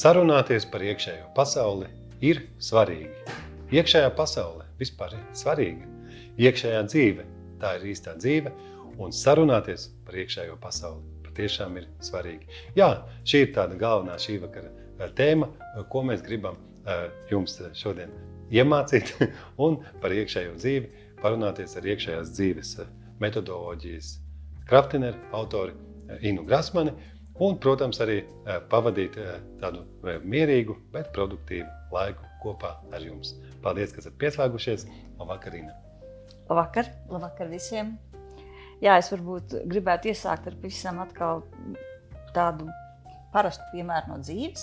Sarunāties par iekšējo pasauli ir svarīgi. Iekšējā pasaule vispār ir svarīga. Iekšējā dzīve, tā ir īstā dzīve, un sarunāties par iekšējo pasauli patiešām ir svarīgi. Jā, šī ir tāda galvenā šī vakara tēma, ko mēs gribam jums šodien iemācīt un par iekšējo dzīvi parunāties ar iekšējās dzīves metodoloģijas Kraftineru autori Inu Grasmani un, protams, arī pavadīt tādu mierīgu, bet produktīvu laiku kopā ar jums. Paldies, ka esat pieslēgušies. Labvakar, Ina. Labvakar. Labvakar visiem. Jā, es varbūt gribētu iesākt ar pavisam atkal tādu parastu piemēru no dzīves.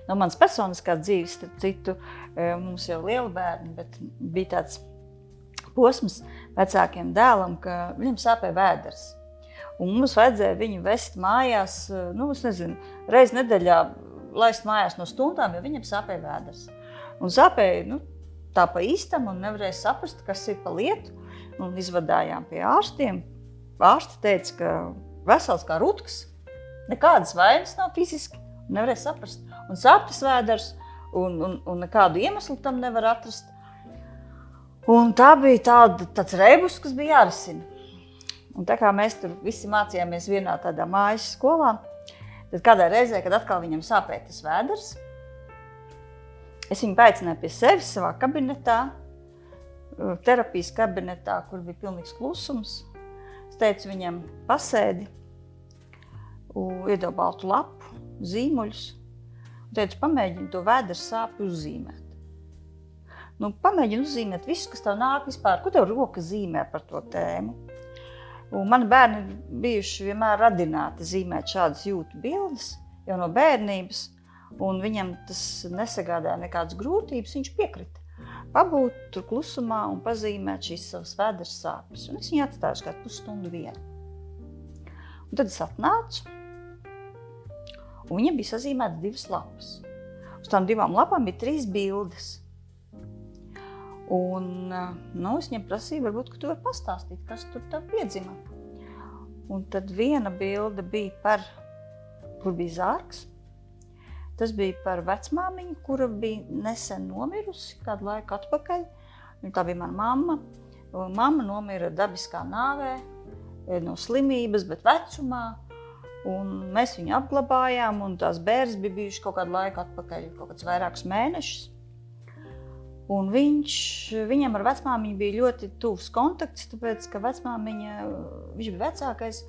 No manas personiskās dzīves, starp citu, mums jau liela bērni, bet bija tāds posms vecākiem dēlam, ka viņam sāpēja vēders. Un mums vajadzēja viņu vest mājās, es nezinu, reiz nedēļā laist mājās no stundām, jo viņam sāpēja vēders. Un sāpēja, tā pa īstam un nevarēja saprast, kas ir pa lietu. Un izvadājām pie ārstiem. Ārsti teica, ka vesels kā rutks, nekādas vainas nav fiziski, un nevarēja saprast. Un sāp tas vēders, un nekādu iemeslu tam nevar atrast. Un tā bija tāds rebus, kas bija jārisina. Un tā kā mēs tur visi mācījāmies vienā tādā mājas skolā, tad kādā reizē, kad atkal viņam sāpēja tas vēders, es viņu paaicināju pie sevis savā kabinetā, terapijas kabinetā, kur bija pilnīgs klusums. Es teicu viņam, pasēdi, iedevu baltu lapu, zīmuļus, un teicu, pamēģini to vēders sāpi uzzīmēt. Pamēģini uzzīmēt visu, kas tev nāk vispār, ko tev roka zīmē par to tēmu. Un mani bērni ir bijuši vienmēr radināti zīmēt šādas jūtu bildes, jau no bērnības, un viņam tas nesagādāja nekādas grūtības, viņš piekrita. Pabūt tur klusumā un pazīmēt šīs savas vēders sāpes. Un es viņu atstāju kādu pusstundu vienu. Un tad es atnācu, un viņam bija sazīmētas 2 lapas. Uz tām 2 lapām bija 3 bildes. Un es viņam prasīju, varbūt, ka tu vari pastāstīt, kas tur tev piedzima. Un tad viena bilde bija kur bija zārks. Tas bija par vecmāmiņu, kura bija nesen nomirusi kādu laiku atpakaļ. Tā bija mana mamma. Mamma nomira dabiskā nāvē, no slimības, bet vecumā. Un mēs viņu apglabājām, un tās bērns bija bijuši kaut kādu laiku atpakaļ, kaut kāds vairākus mēnešus. Un viņam ar vecmāmiņu bija ļoti tuvs kontakts, tāpēc, ka viņš bija vecākais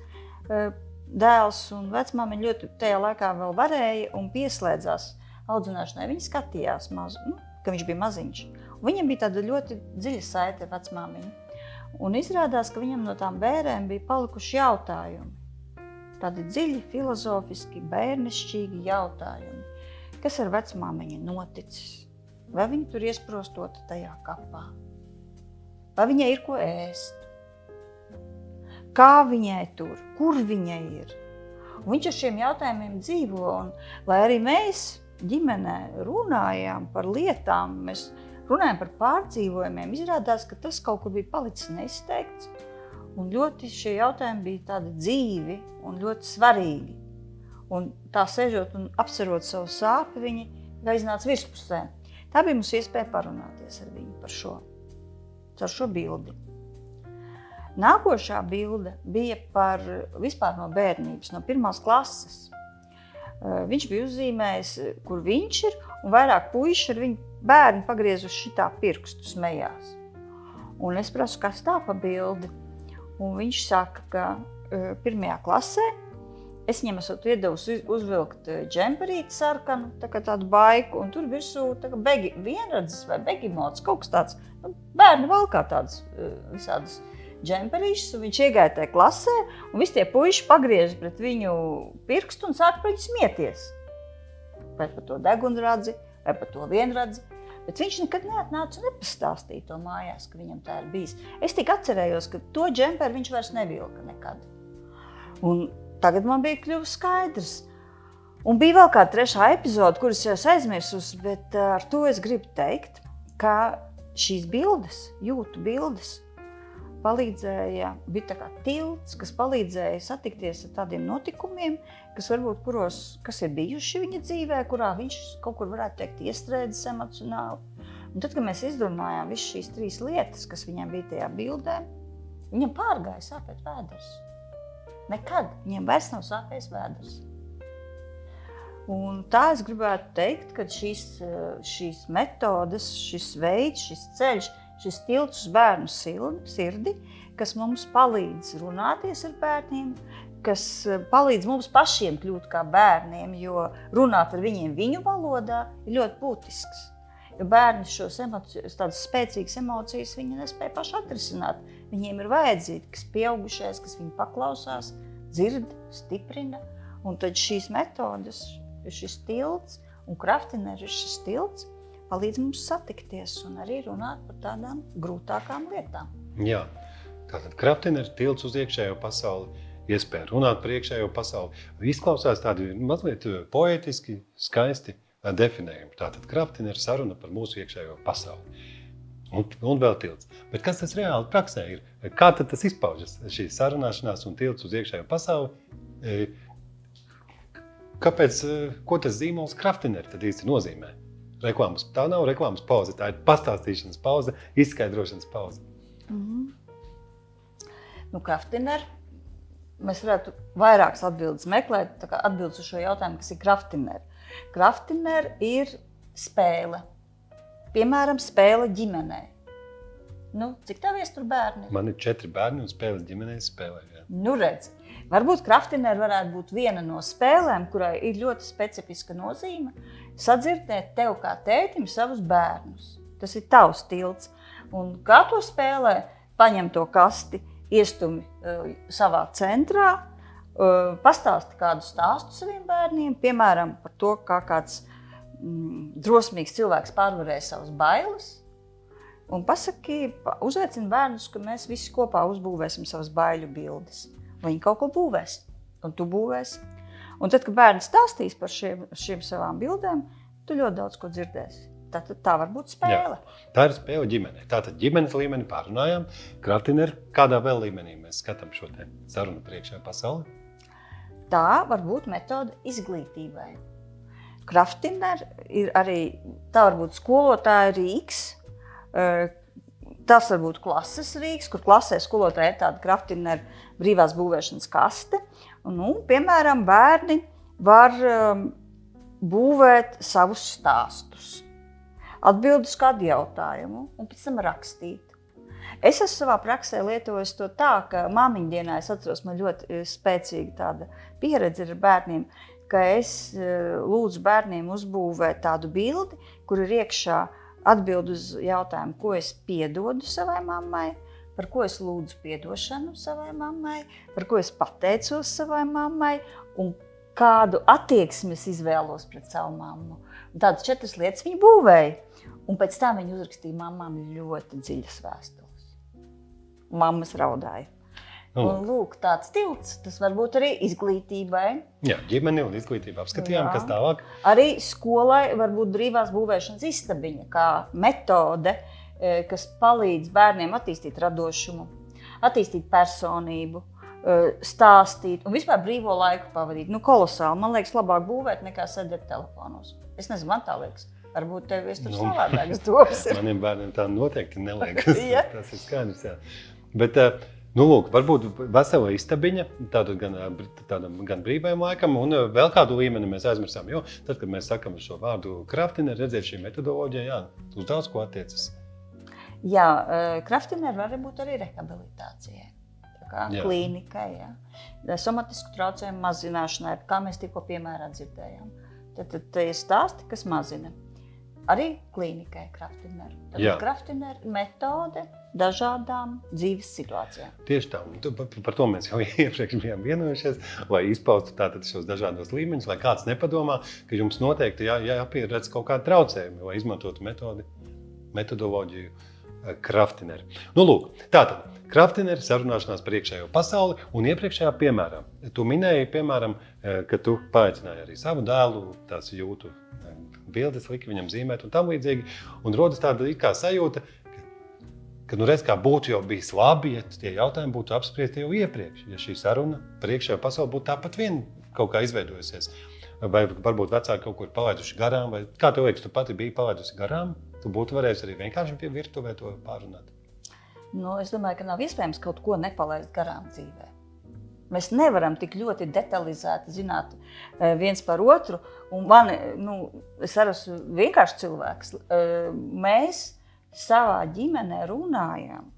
dēls, un vecmāmiņa ļoti tajā laikā vēl varēja un pieslēdzās audzināšanai. Viņa skatījās ka viņš bija maziņš. Un viņam bija tāda ļoti dziļa saite ar vecmāmiņu. Un izrādās, ka viņam no tām bērēm bija palikuši jautājumi. Tādi dziļi, filozofiski, bērnišķīgi jautājumi. Kas ar vecmāmiņu noticis? Vai viņa tur iesprostota tajā kapā? Vai viņai ir ko ēst? Kā viņai tur? Kur viņai ir? Un viņš ar šiem jautājumiem dzīvo, un lai arī mēs ģimenē runājām par lietām, mēs runājām par pārdzīvojumiem, izrādās, ka tas kaut kur bija palicis neizteikts, un ļoti šie jautājumi bija tādi dzīvi un ļoti svarīgi. Un tā sēžot un apsverot savu sāpi, viņi iznāca virspusē. Tā bija mums iespēja parunāties ar viņu par šo bildi. Nākošā bilde bija vispār no bērnības, no 1. klases. Viņš bija uzzīmējis, kur viņš ir, un vairāk puiši ar viņu bērni pagriezuši šitā pirkstu smējās. Un es prasu, kas tā pa bildi? Un viņš saka, ka 1. klasē es viņam esmu iedevusi uzvilkt džemperīti sarkanu, tādu baiku, un tur virsū vienradzes vai begimots, kaut kas tāds. Bērni valkā tādas visādas džemperīšas, un viņš iegāja tajā klasē, un visi tie puiši pagriež pret viņu pirkstu un sāk par viņu smieties. Vai par to degunradzi, vai par to vienradzi. Bet viņš nekad neatnāca un nepastāstīja to mājās, ka viņam tā ir bijis. Es tik atcerējos, ka to džemperu viņš vairs nevilka nekad. Un tagad man bija kļuvis skaidrs. Un bija vēl kāda 3. epizode, kuras jau aizmirsus, bet ar to es gribu teikt, ka šīs bildes, jūtu bildes, bija tā kā tilts, kas palīdzēja satikties ar tādiem notikumiem, kas ir bijuši viņa dzīvē, kurā viņš kaut kur varētu teikt iestrēdzis emocionāli. Un tad, kad mēs izrunājām visas šīs 3 lietas, kas viņam bija tajā bildē, viņam pārgāja sāpēt vēders. Nekad viņam vairs nav sāpējis vēders. Un tā es gribētu teikt, ka šīs metodes, šis veids, šis ceļš, šis tilts uz bērnu sirdi, kas mums palīdz runāties ar bērniem, kas palīdz mums pašiem kļūt kā bērniem, jo runāt ar viņiem viņu valodā ir ļoti būtisks. Jo bērni šos tādas spēcīgas emocijas viņi nespēja paši atrisināt. Viņiem ir vajadzīgs pieaugušais, kas viņu paklausās, dzird, stiprina. Un tad šīs metodes, šis tilts un kraftineris šis tilts palīdz mums satikties un arī runāt par tādām grūtākām lietām. Jā, tātad kraftineris tilts uz iekšējo pasauli, iespēja runāt par iekšējo pasauli. Izklausās tādi mazliet poetiski, skaisti definējumi. Tātad kraftineris saruna par mūsu iekšējo pasauli. Un vēl tilts. Bet kas tas reāli praksē ir? Kā tad tas izpaužas, šī sarunāšanās un tilts uz iekšējo pasauli? Kāpēc, ko tas zīmols kraftineri tad īsti nozīmē? Reklāmas, tā nav reklāmas pauze, tā ir pastāstīšanas pauze, izskaidrošanas pauze. Kraftineri, mēs varētu vairākas atbildes meklēt, tā kā atbildes uz šo jautājumu, kas ir kraftineri. Kraftineri ir spēle. Piemēram, spēle ģimenē. Cik tev iestur bērni? Man ir 4 bērni un spēles ģimenē spēlē. Jā. Redz, varbūt kraftineri varētu būt viena no spēlēm, kurai ir ļoti specifiska nozīme, sadzirdēt tev kā tētim savus bērnus. Tas ir tavs tilts. Un kā to spēlē, paņem to kasti, iestumi savā centrā, pastāsti kādu stāstu saviem bērniem, piemēram, par to, kā kāds drosmīgs cilvēks pārvarēja savas bailes, un pasaki, uzaicini bērnus, ka mēs visi kopā uzbūvēsim savas baiļu bildes. Viņi kaut ko būvēs, un tu būvēsi. Un tad, kad bērni stāstīs par šiem savām bildēm, tu ļoti daudz ko dzirdēsi. Tā var būt spēle. Jā, tā ir spēle ģimenē. Tātad ģimenes līmeni pārunājām. Kraftineri, kādā vēl līmenī mēs skatām šo te sarunu priekšējā pasauli? Tā var būt metode izglītībai. Kraftineri ir arī, tā var būt skolotāja rīks, tas var būt klases rīks, kur klasē skolotāja ir tāda kraftineri brīvās būvēšanas kaste. Piemēram, bērni var būvēt savus stāstus, atbild uz kādu jautājumu un pēc tam rakstīt. Es esmu savā praksē lietojis to tā, ka māmiņdienā es atceros, man ļoti spēcīga tāda pieredze ar bērniem, ka es lūdzu bērniem uzbūvēt tādu bildi, kur ir iekšā atbild uz jautājumu, ko es piedodu savai mammai, par ko es lūdzu piedošanu savai mammai, par ko es pateicos savai mammai un kādu attieksmi es izvēlos pret savu mammu. Un tādas 4 lietas viņi būvēja. Un pēc tam viņi uzrakstīja mammām ļoti dziļas vēstules. Mammas raudāja. Un lūk, tāds tilts, tas var būt arī izglītībai. Jā, ģimeni un izglītība apskatījām, kas tālāk. Arī skolai var būt brīvās būvēšanas istabiņa, kā metode, kas palīdz bērniem attīstīt radošumu, attīstīt personību, stāstīt un vispār brīvo laiku pavadīt. Kolosāli, man liekas, labāk būvēt nekā sēdēt telefonos. Es nezinu, man tā liekas. Varbūt tev ir tur savādākas domas. Maniem bērniem tā noteikti neliekas. Tas ir skaidrs, jā. Bet, lūk, varbūt vesela istabiņa, tādam gan brīvajam laikam, un vēl kādu līmeni mēs aizmirsām. Jo tad, kad mēs sakam šo vārdu kraftineri, redzēt šī metodoloģija, jā, uz daudz ko attiecas. Jā, kraftineri var būt arī rehabilitācijai. Klīnikai, somatisku traucējumu mazināšanai, kā mēs tikko piemērā dzirdējām. Tad ir stāsti, kas mazina. Arī klīnikai kraftineri. Tad kraftineri metode dažādām dzīves situācijām. Tieši tā. Par to mēs jau iepriekš bijām vienojušies, lai izpaustu tātad šos dažādos līmeņus, lai kāds nepadomā, ka jums noteikti jāpieredz kaut kādi traucējumi, lai izmantotu metodoloģiju kraftineri. Lūk, tātad. Kraftineri sarunāšanās par iekšējo pasauli un iepriekšējā piemērā. Tu minēji, piemēram, ka tu paaicināji arī savu dēlu, tās jūtu bildes, liki viņam zīmēt un tam līdzīgi. Un rodas tāda kā sajūta, ka nu redz, kā būtu jau bijis labi, ja tie jautājumi būtu apspriesti jau iepriekš, ja šī saruna par iekšējo pasauli būtu tāpat vien kaut kā izveidojusies. Vai varbūt vecāki kaut kur palaiduši garām, vai kā tev liekas, tu pati biji palaidusi garām, tu būtu varējusi arī vienkārši pie virtuvē to pārunāt? Nu, es domāju, ka nav iespējams kaut ko nepalaist garām dzīvē. Mēs nevaram tik ļoti detalizēti zināt viens par otru. Un es arī esmu vienkārši cilvēks. Mēs savā ģimenē runājam.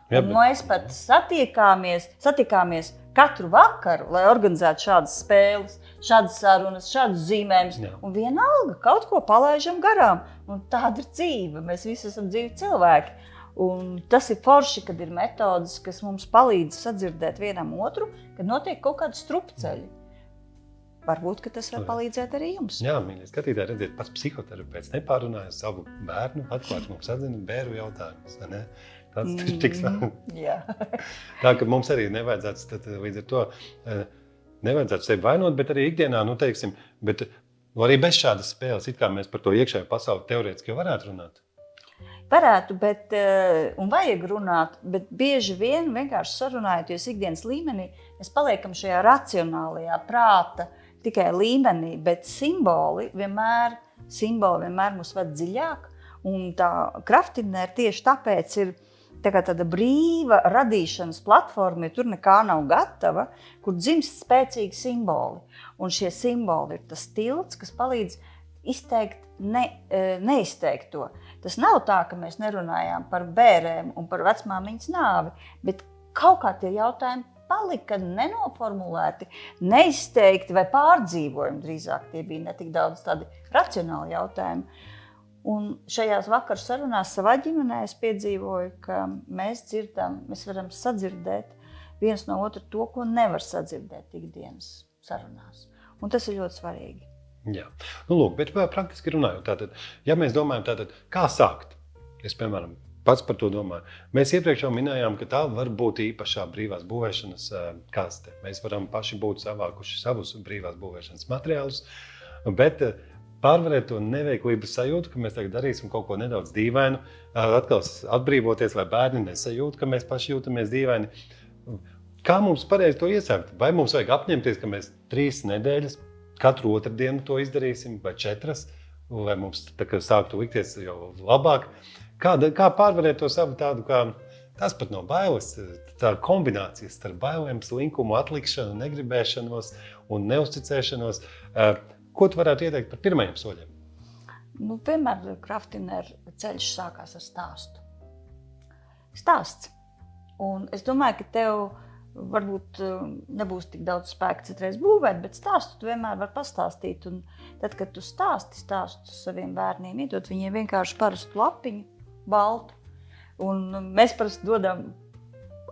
Jā, bet... Mēs pat satikāmies katru vakaru, lai organizētu šādas spēles, šādas sarunas, šādus zīmējumus. Un vienalga kaut ko palaižam garām. Un tāda ir dzīve. Mēs visi esam dzīvi cilvēki. Un tas ir forši, kad ir metodas, kas mums palīdz sadzirdēt vienam otru, kad notiek kaut kādi strupceļi. Varbūt, ka tas var palīdzēt arī jums. Jā, mīļie skatītāji, redziet, pats psihoterapeits nepārunāja savu bērnu, atklāt mums atzina bēru jautājumus. Ne? Tas ir tik svarīgi. Tā, ka mums arī nevajadzētu līdz ar to, nevajadzētu sevi vainot, bet arī ikdienā, bet arī bez šādas spēles, it kā mēs par to iekšējo pasauli teorētiski varētu runāt. Varētu, un vajag runāt, bet bieži vien vienkārši sarunājoties ikdienas līmenī, mēs paliekam šajā racionālajā prāta tikai līmenī, bet simboli vienmēr mūs ved dziļāk, un tā Kraftinere tieši tāpēc ir tāda brīva radīšanas platforma, jo tur nekā nav gatava, kur dzimst spēcīgi simboli. Un šie simboli ir tas tilts, kas palīdz izteikt neizteikt to. Tas nav tā, ka mēs nerunājām par bērēm un par vecmāmiņas nāvi, bet kaut kā tie jautājumi palika nenoformulēti, neizteikti vai pārdzīvojumi drīzāk. Tie bija ne tik daudz tādi racionāli jautājumi. Un šajās vakaru sarunās savā ģimenē es piedzīvoju, ka mēs varam sadzirdēt viens no otru to, ko nevar sadzirdēt ikdienas sarunās. Un tas ir ļoti svarīgi. Jā, lūk, bet praktiski runājot, tātad, ja mēs domājam, kā sākt? Es, piemēram, pats par to domāju. Mēs iepriekš jau minējām, ka tā var būt īpašā brīvās būvēšanas kaste. Mēs varam paši būt savākuši savus brīvās būvēšanas materiālus, bet pārvarēt to neveiklības sajūtu, ka mēs tagad darīsim kaut ko nedaudz dīvainu, atkal atbrīvoties, lai bērni nesajūt, ka mēs paši jūtamies dīvaini. Kā mums pareizi to iesākt? Vai mums vajag apņemties, ka mēs 3 nedēļas katru otrdienu to izdarīsim, vai 4, lai mums sāktu likties jau labāk? Kā pārvarēt to savu tādu, kā tas pat nav bailes, tā kombinācijas starp bailēm, slinkumu, atlikšanu, negribēšanos un neuzticēšanos. Ko tu varētu ieteikt par pirmajiem soļiem? Vienmēr Kraftinere ceļš sākās ar stāstu. Stāsts. Un es domāju, ka tev varbūt nebūs tik daudz spēka citreiz būvēt, bet stāstu tu vienmēr var pastāstīt. Un tad, kad tu stāstu saviem bērniem, iedod viņiem vienkārši parastu lapiņu, baltu. Un mēs parasti dodam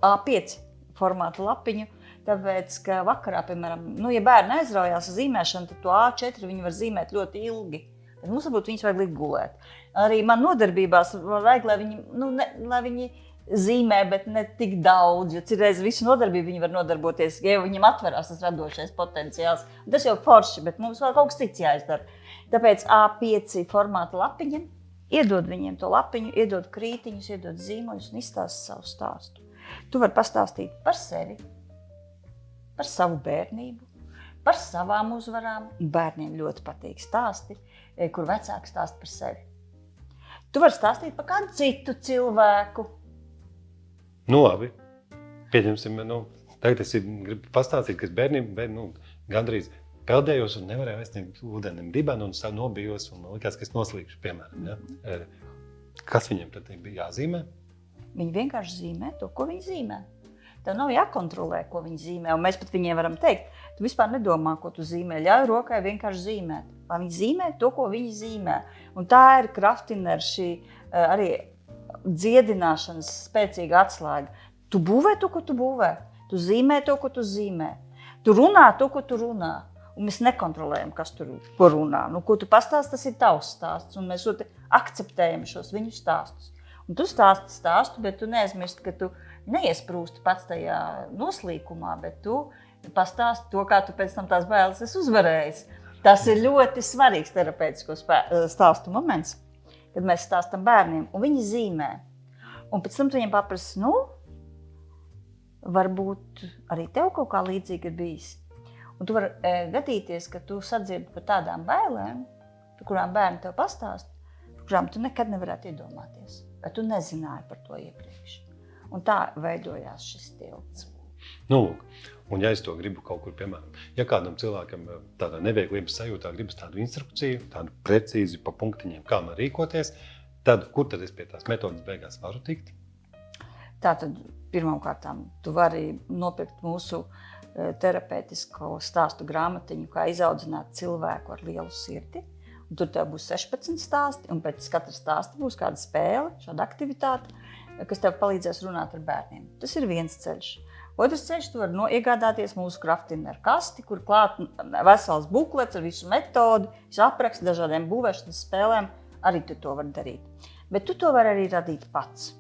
A5 formātu lapiņu, tāpēc, ka vakarā, piemēram, ja bērni aizraujās zīmēšanu, tad to A4 viņi var zīmēt ļoti ilgi. Tad mums varbūt viņus vajag likt gulēt. Arī man nodarbībās vajag, lai viņi zīmē, bet ne tik daudz, jo citreiz visu nodarbību viņi var nodarboties, ja viņam atverās tas radošais potenciāls. Un tas jau forši, bet mums vēl kaut kas cits jāizdara. Tāpēc A5 formāta lapiņa, iedod viņiem to lapiņu, iedod krītiņus, iedod zīmoļus un izstāst savu stāstu. Tu vari pastāstīt par sevi, par savu bērnību, par savām uzvarām. Bērniem ļoti patīk stāsti, kur vecāki stāsta par sevi. Tu vari stāstīt par kādu citu cilvēku. Labi, pieņemsim, tagad es gribu pastāstīt, ka es bērnību gandrīz peldējos un nevarēju aizsniegt ūdenim dibenu un nobijos un likās, ka es noslīgšu, piemēram. Ja? Kas viņiem tad bija jāzīmē? Viņi vienkārši zīmē to, ko viņi zīmē. Tev nav jākontrolē, ko viņi zīmē, un mēs pat viņiem varam teikt, tu vispār nedomā, ko tu zīmē, ļauj rokai vienkārši zīmēt. Lai viņi zīmē to, ko viņi zīmē. Un tā ir Kraftinere šī arī dziedināšanas spēcīga atslēga. Tu būvē to, ko tu būvē. Tu zīmē to, ko tu zīmē. Tu runā to, ko tu runā. Un mēs nekontrolējam, kas tur ko runā. Ko tu pastāsti, tas ir tavs stāsts. Un mēs akceptējam šos viņu stāstus. Un tu stāstu, bet tu neaizmirsti, ka tu neiesprūsti pats tajā noslīkumā, bet tu pastāsti to, kā tu pēc tam tās bailes esi uzvarējis. Tas ir ļoti svarīgs terapeitisko stāstu moments, kad mēs stāstam bērniem, un viņi zīmē. Un pēc tam tu viņiem paprasti, varbūt arī tev kaut kā līdzīgi ir bijis. Un tu vari gadīties, ka tu sadzirdi par tādām bailēm, par kurām bērni tev pastāst, par kurām tu nekad nevarētu iedomāties, vai tu nezināji par to iepriekš. Un tā veidojās šis tilts. Lūk, un ja es to gribu kaut kur, piemēram, ja kādam cilvēkam tādā nevieglības sajūtā gribas tādu instrukciju, tādu precīzi pa punktiņiem, kā man rīkoties, tad kur tad es pie tās metodas beigās varu tikt? Tātad, pirmkārtām, tu vari nopirkt mūsu terapeitisko stāstu grāmatiņu, kā izaudzināt cilvēku ar lielu sirdi. Un tur tev būs 16 stāsti, un pēc katra stāsta būs kāda spēle, šāda aktivitāte, kas tev palīdzēs runāt ar bērniem. Tas ir viens ceļš. Otrs ceļš, tu vari iegādāties mūsu Kraftineru kasti, kur klāt vesels buklets ar visu metodi, visu aprakstu, dažādiem būvēšanas spēlēm, arī tu to vari darīt. Bet tu to vari arī radīt pats.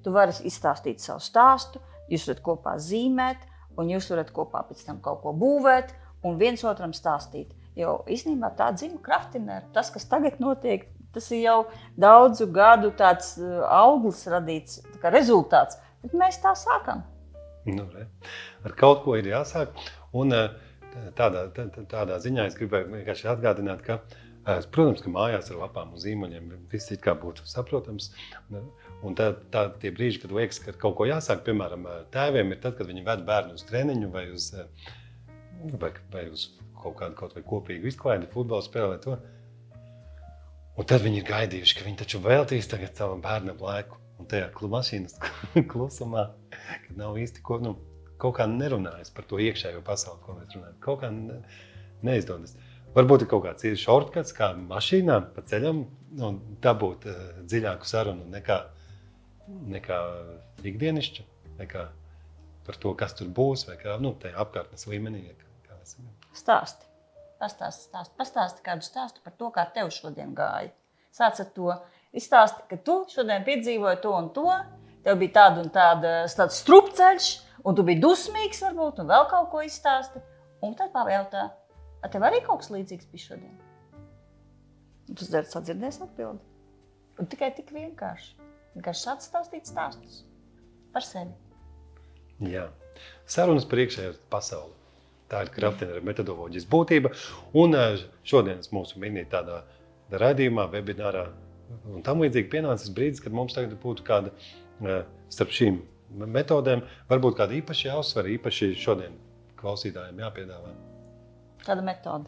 Tu vari izstāstīt savu stāstu, jūs varat kopā zīmēt, un jūs varat kopā pēc tam kaut ko būvēt un viens otram stāstīt. Jo īstenībā tā dzima Kraftinera. Tas, kas tagad notiek, tas ir jau daudzu gadu tāds auglis radīts, tā kā rezultāts. Bet mēs tā sākam. Ar kaut ko ir jāsāk. Un tādā ziņā es gribēju vienkārši atgādināt, ka, protams, ka mājās ar lapām un zīmoņiem viss it kā būtu saprotams. Un tie brīži, kad liekas, ka kaut ko jāsāk, piemēram, tēviem ir tad, kad viņi ved bērnu uz treniņu vai uz kaut vai kopīgu izklaidi, futbola spēlē to. Un tad viņi ir gaidījuši, ka viņi taču veltīs tagad savam bērnam laiku. Un tajā mašīnas klusumā, kad nav īsti kaut kā nerunājas par to iekšējo pasauli, ko mēs runājam. Kaut kā neizdodas. Varbūt ir kaut kāds shortcuts, kā mašīnā pa ceļam, un dabūt dziļāku sarunu nekā ikdienišķa, nekā par to, kas tur būs, vai kā, tajā apkārtnes līmenī. Stāsti. Pastāsti kādu stāstu par to, kā tev šodien gāja. Sāc ar to. Izstāsti, ka tu šodien piedzīvoji to un to, tev bija tāda un tāds strupceļš, un tu biji dusmīgs varbūt, un vēl kaut ko izstāsti. Un tad pajautā, vai tev arī kaut kas līdzīgs bija šodien? Un tu sadzirdēsi atbildi. Un tikai tik vienkārši. Vienkārši sāc stāstīt stāstus par sevi. Jā. Sarunas par iekšējo pasauli. Tā ir Kraftinera metodoloģijas būtība. Un šodienas mūsu mini tādā raidījumā, webinārā un tam līdzīgi pienācis brīdis, kad mums tagad būtu kāda starp šīm metodēm, varbūt kāda īpaši jāuzsver, īpaši šodien klausītājiem jāpiedāvā. Kāda metode?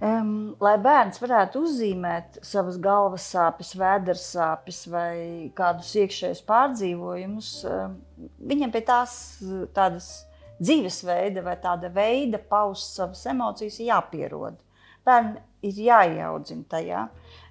Lai bērns varētu uzzīmēt savas galvas sāpes, vēders sāpes vai kādus iekšējus pārdzīvojumus, viņam pie tās tādas dzīvesveida vai tāda veida paust savas emocijas jāpierod. Bērni ir jāiaudzina tajā.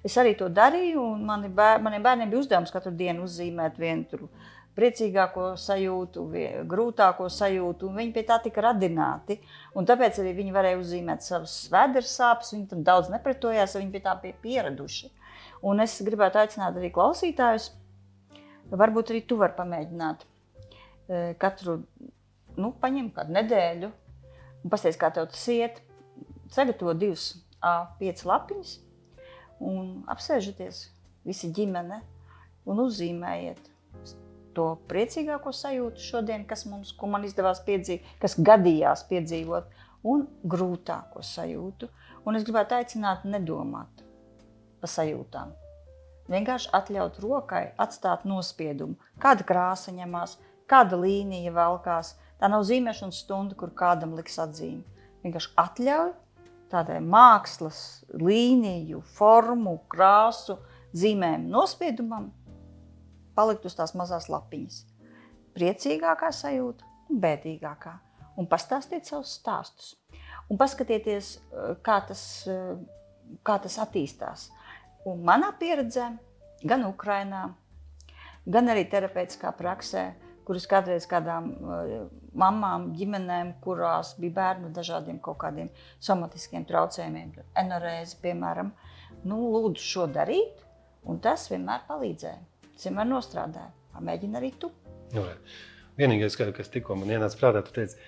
Es arī to darīju, un maniem bērniem bija uzdevums katru dienu uzzīmēt vienu priecīgāko sajūtu, grūtāko sajūtu, un viņi pie tā tika radināti. Un tāpēc arī viņi varēja uzzīmēt savas vēders sāpes, viņi tam daudz nepretojās, viņi pie tā bija pieraduši. Un es gribētu aicināt arī klausītājus, varbūt arī tu vari pamēģināt katru, paņem kādu nedēļu un pasties, kā tev tas iet. Sagatavo 2 A5 lapiņas un apsēžaties visi ģimene un uzzīmējiet to priecīgāko sajūtu šodien, ko man izdevās piedzīvot, kas gadījās piedzīvot, un grūtāko sajūtu. Un es gribētu aicināt nedomāt par sajūtām. Vienkārši atļaut rokai atstāt nospiedumu. Kāda krāsa ņemās, kāda līnija velkās. Tā nav zīmēšanas stunda, kur kādam liks atzīmi. Vienkārši atļauj tādai mākslas, līniju, formu, krāsu, zīmējumu nospiedumam palikt uz tās mazās lapiņas. Priecīgākā sajūta un bēdīgākā. Un pastāstiet savus stāstus. Un paskatieties, kā tas attīstās. Un manā pieredzē, gan Ukrainā, gan arī terapeitiskā praksē, kuras kādreiz kādām mamām, ģimenēm, kurās bija bērni ar dažādiem kaut kādiem somatiskiem traucējumiem, enorēzi, piemēram, lūdzu šo darīt, un tas vienmēr palīdzēja. Tas vienmēr nostrādāja. Mēģina arī tu. Vienīgais, kas tikko man ienāca prātā, tu teici,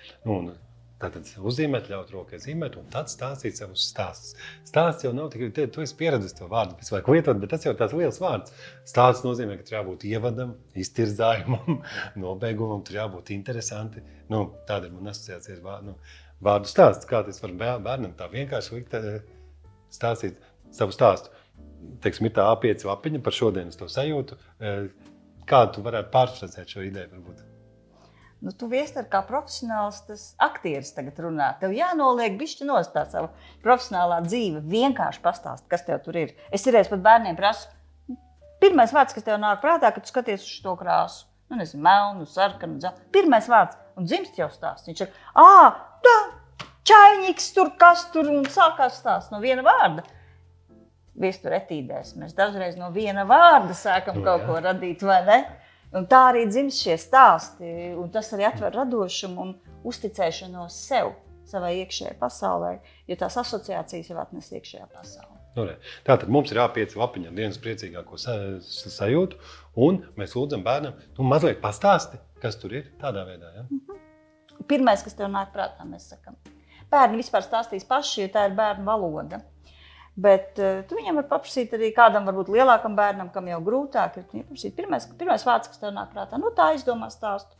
Tātad uzzīmēt, ļaut rokai zīmēt un tad stāstīt savus stāstus. Stāsts jau nav tikai, tu esi pieredzis to vārdu, visu laiku lietot, bet tas jau tāds liels vārds. Stāsts nozīmē, ka tur jābūt ievadam, iztirzājumam, nobeigumam, tur jābūt interesanti. Tāda ir man asociācijas vārdu stāsts. Kā tas var bērnam tā vienkārši likt stāstīt savu stāstu. Teiksim, ir tā A5 lapiņa par šodienas to sajūtu. Kā tu varētu pārfrazēt šo ideju varbūt? Tu Viestar, kā profesionāls aktieris tagad runā. Tev jānoliek bišķi nost tā savu profesionālā dzīve. Vienkārši pastāst, kas tev tur ir. Es reiz pat bērniem prasu, pirmais vārds, kas tev nāk prātā, kad tu skaties uz šo krāsu. Nezinu, melnu, sarkanu, dzeltenu. Pirmais vārds, un dzimst jau stāsts. Viņš ir, čaļņiks tur, kas tur, un sākās stāsts no viena vārda. Viestur etīdēs mēs dažreiz no viena vārda sākam kaut ko radīt, vai ne? Un tā arī dzimst šie stāsti, un tas arī atver radošumu un uzticēšanos sev, savai iekšējai pasaulē, jo tās asociācijas jau atnes iekšējā pasaulē. Tātad mums ir A5 lapiņa ar dienas priecīgāko sajūtu, un mēs lūdzam bērnam, mazliet pastāsti, kas tur ir tādā veidā. Ja? Pirmais, kas tev nāk prātā, mēs sakam. Bērni vispār stāstīs paši, jo tā ir bērnu valoda. Bet tu viņam var paprasīt arī kādam, varbūt lielākam bērnam, kam jau grūtāk ir. Paprasīt pirmais vārds, kas tev nāk prātā. Tā izdomā stāstu.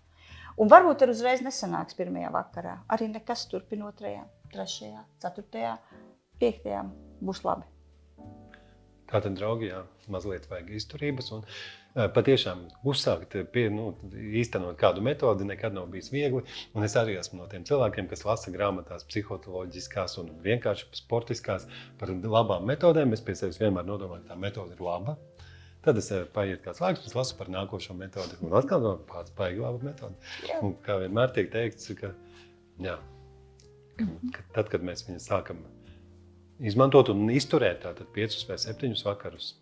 Un varbūt ir uzreiz nesanāks pirmajā vakarā. Arī nekas turpin 2., 3., 4., 5. būs labi. Tātad, draugi, mazliet vajag izturības un patiešām uzsākt, īstenot kādu metodi nekad nav bijis viegli. Un es arī esmu no tiem cilvēkiem, kas lasa grāmatās psiholoģiskās un vienkārši sportiskās par labām metodēm. Es pie sevis vienmēr nodomāju, ka tā metode ir laba. Tad es paiet kāds laiks, es lasu par nākošo metodi. Un atkal domāju, kāds baigi laba metode. Un kā vienmēr tiek teikts, ka tad, kad mēs viņu sākam izmantot un izturēt tātad 5 vai 7 vakarus.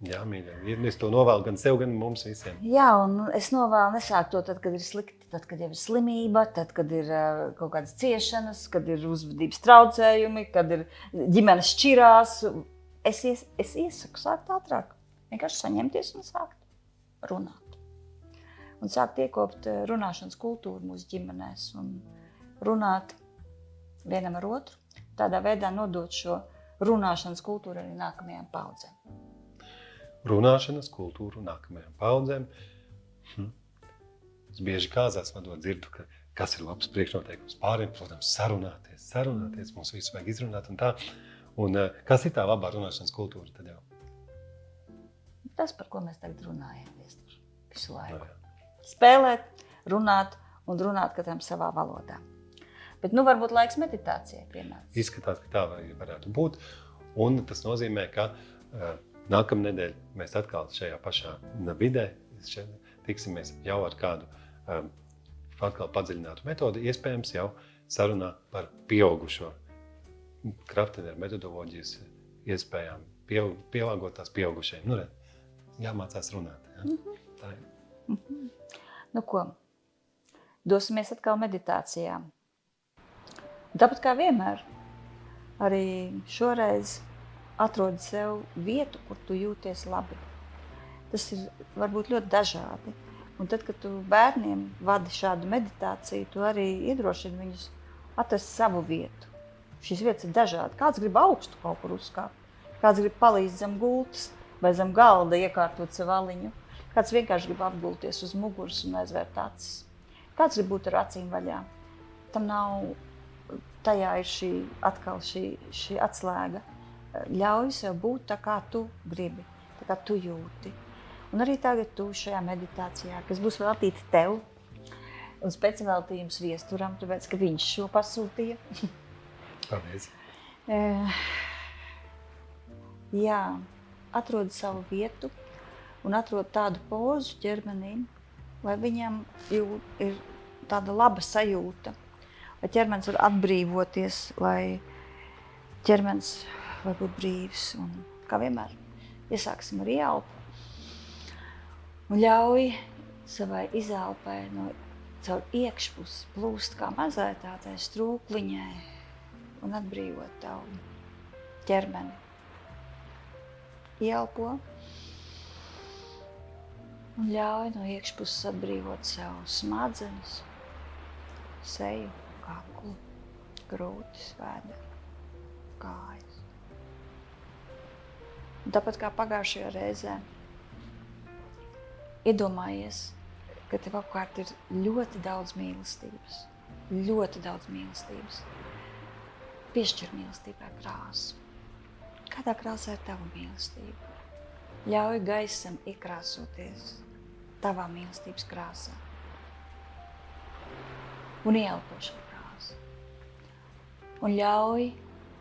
Jā, mīļā, es to novēlu gan sev, gan mums visiem. Jā, un es novēlu nesākt to tad, kad ir slikti, tad, kad jau ir slimība, tad, kad ir kaut kādas ciešanas, kad ir uzvedības traucējumi, kad ir ģimenes šķirās. Es iesaku sākt ātrāk. Vienkārši saņemties un sākt runāt. Un sākt iekopt runāšanas kultūru mūsu ģimenēs un runāt vienam ar otru. Tādā veidā nodot šo runāšanas kultūru arī nākamajām paudzēm. Runāšanas kultūru nākamajām paudzēm. Es bieži kāzās vadot dzirdu, kas ir labs priekšnoteikums pāriem, protams, sarunāties, mums visu vajag izrunāt un tā. Un kas ir tā labā runāšanas kultūra tad jau? Tas, par ko mēs tagad runājam, Viestur, visu laiku. Spēlēt, runāt un runāt katram savā valodā. Bet varbūt laiks meditācijai pienācis. Izskatās, ka tā varētu būt. Un tas nozīmē, ka nākamnedēļ mēs atkal šajā pašā vidē tiksimies jau ar kādu atkal padziļinātu metodi, iespējams jau sarunā par pieaugušo Krafteneru metodoloģijas iespējām pielāgot tās pieaugušajiem. Jāmācās runāt. Ja? Tā ir. Ko? Dosimies atkal meditācijā. Tāpat kā vienmēr, arī šoreiz atrodi sev vietu, kur tu jūties labi. Tas ir varbūt ļoti dažādi. Un tad, kad tu bērniem vadi šādu meditāciju, tu arī iedrošini viņus atrast savu vietu. Šīs vietas ir dažādi. Kāds grib augstu kaut kur uzkāpt, kāds grib palīdz zem gultas vai zem galda iekārtot savu aliņu, kāds vienkārši grib apgulties uz muguras un aizvērt acis. Kāds grib būt ar acīm vaļā. Tam nav... Tajā ir šī atslēga. Ļauj sev būt tā, kā tu gribi, tā kā tu jūti. Un arī tagad tu šajā meditācijā, kas būs veltīta tev un speciāltījums Viesturam, tāpēc, ka viņš šo pasūtīja. Paldies. Jā, atrod savu vietu un atrod tādu pozu ķermenim, lai viņam ir tāda laba sajūta. Lai ķermenis var atbrīvoties, lai ķermenis var būt brīvs. Un, kā vienmēr, iesāksim ar ieelpu un ļauj savai izelpai no caur iekšpusi plūst kā mazai tādai strūkliņai un atbrīvot tavu ķermeni. Ieelpo un ļauj no iekšpuses atbrīvot savu smadzenes, seju, kaklu grūti svētdien, kājas. Un tāpat kā pagājušajā reizē, iedomājies, ka tev apkārt ir ļoti daudz mīlestības. Ļoti daudz mīlestības. Piešķir mīlestībai krāsu. Kādā krāsā ir tava mīlestība? Ļauj gaisam iekrāsoties tavā mīlestības krāsā. Un ieelpo šo krāsu. Un ļauj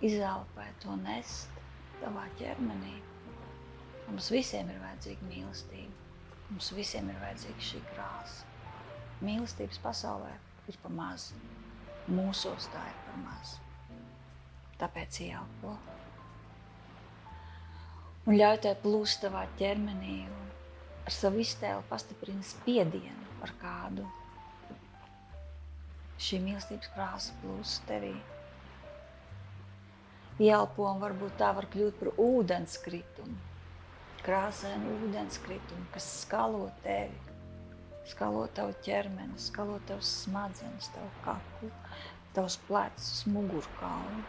izelpēt un nest tavā ķermenī. Mums visiem ir vajadzīga mīlestība. Mums visiem ir vajadzīga šī krāsa. Mīlestības pasaulē ir par maz. Mūsos tā ir par maz. Tāpēc ieelpo. Un ļauj tai plūst tavā ķermenī un ar savu iztēli pastiprini spiedienu, ar kādu šī mīlestības krāsa plūst tevī. Ieelpo un varbūt tā var kļūt par ūdenskritumu. Krāsainu ūdenskritumu, kas skalo tevi. Skalo tavu ķermeni, skalo tavus smadzenes, tavu kaklu, tavus plecus, mugurkaulu.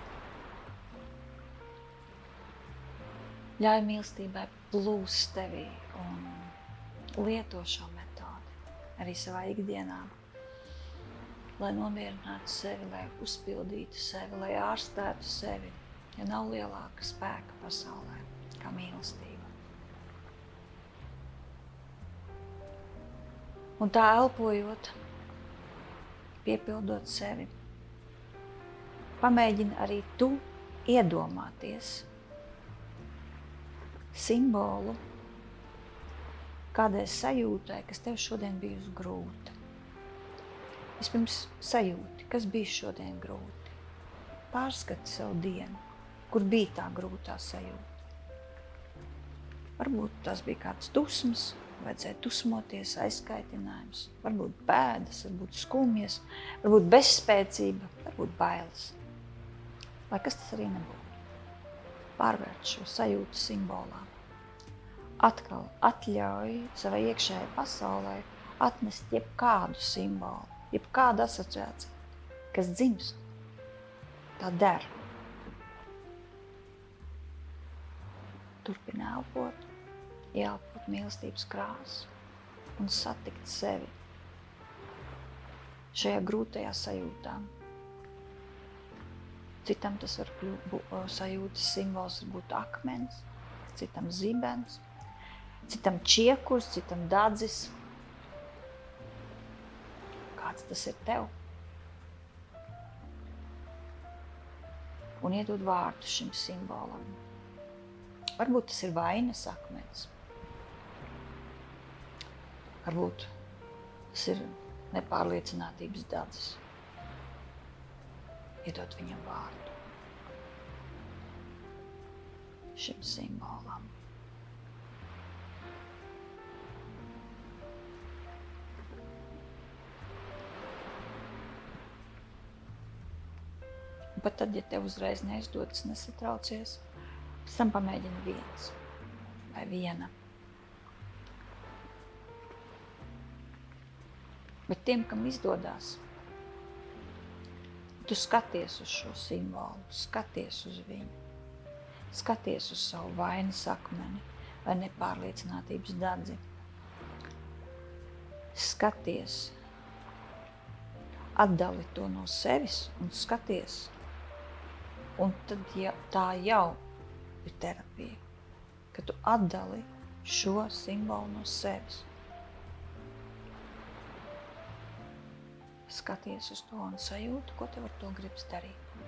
Ļauj mīlestībai plūst tevī un lieto šo metodi arī savā ikdienā, lai nomierinātu sevi, lai uzpildītu sevi, lai ārstētu sevi, jo nav lielāka spēka pasaulē kā mīlestība. Un tā elpojot, piepildot sevi, pamēģini arī tu iedomāties simbolu kādai sajūtai, kas tev šodien bijusi grūta. Vispirms sajūti, kas bija šodien grūti. Pārskati savu dienu, kur bija tā grūtā sajūta. Varbūt tas bija kāds dusmas, vajadzēja dusmoties, aizskaitinājums, varbūt bēdas, varbūt skumjas, varbūt bezspēcība, varbūt bailes. Lai kas tas arī nebūtu. Pārvērt šo sajūtu simbolā. Atkal atļauj savai iekšējai pasaulē atnest jebkādu simbolu, jebkādu asociāciju, kas dzimst. Tā der. Turpini elpot, ieelpot mīlestības krāsu un satikt sevi šajā grūtajā sajūtā. Citam tas var sajūtas simbols var būt akmens, citam zibens, citam čiekurs, citam dadzis. Kāds tas ir tev? Un iedod vārdu šim simbolam. Varbūt tas ir vainas akmens. Varbūt tas ir nepārliecinātības dadzis. Iedod viņam vārdu šim simbolam. Bet tad, ja tev uzreiz neizdodas, nesatraucies, pēc tam pamēģini viens vai viena. Bet tiem, kam izdodās, tu skaties uz šo simbolu, skaties uz viņu, skaties uz savu vainas akmeni vai nepārliecinātības dadzi. Skaties, atdali to no sevis un skaties. Un tad tā jau ir terapija, ka tu atdali šo simbolu no sevis. Skaties uz to un sajūti, ko tev ar to gribas darīt.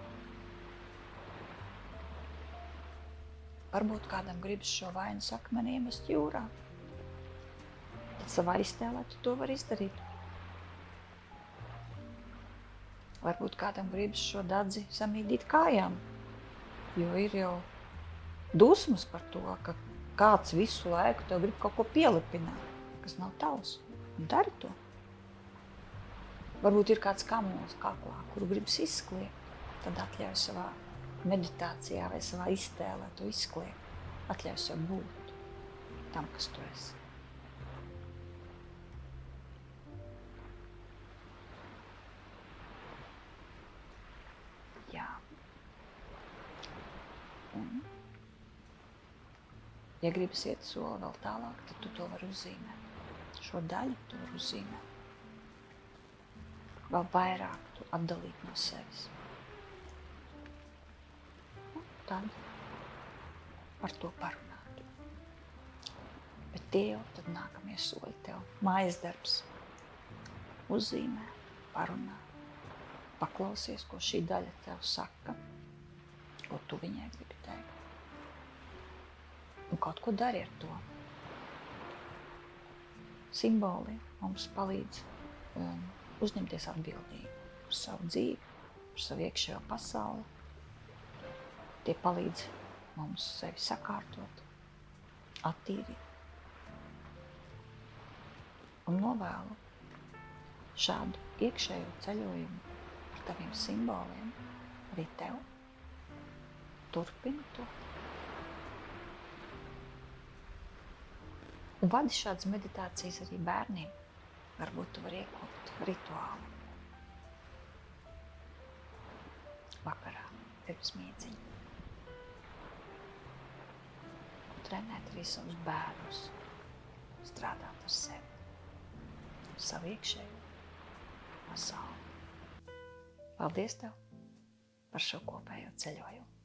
Varbūt kādam gribas šo vainas akmeni iemest jūrā. Tad savā iztēlē tu to vari izdarīt. Varbūt kādam gribas šo dadzi samīdīt kājām, jo ir jau dusmas par to, ka kāds visu laiku tev grib kaut ko pielipināt, kas nav tavs. Un dari to. Varbūt ir kāds kamols kaklā, kuru gribas izskliegt, tad atļauj savā meditācijā vai savā iztēlē to izskliegt. Atļauj sev būt tam, kas tu esi. Ja gribas iet soli vēl tālāk, tad tu to vari uzzīmēt. Šo daļu tu vari uzzīmēt. Vēl vairāk tu atdalīt no sevis. Un tad par to parunāt. Bet tie jau tad nākamie soļi tev. Mājas darbs. Uzzīmē, parunā. Paklausies, ko šī daļa tev saka. Ko tu viņai gribi teikt. Un kaut ko dari ar to. Simboli mums palīdz uzņemties atbildību par savu dzīvi, par savu iekšējo pasauli. Tie palīdz mums sevi sakārtot, attīrīt. Un novēlu šādu iekšējo ceļojumu ar taviem simboliem arī tev. Turpini to. Un vadi šādas meditācijas arī bērniem. Varbūt tu vari iekopt rituālu. Vakarā pirms miedziņa. Un trenēt arī savus bērnus. Strādāt ar sevi. Savu iekšējo pasauli. Paldies tev par šo kopējo ceļojumu.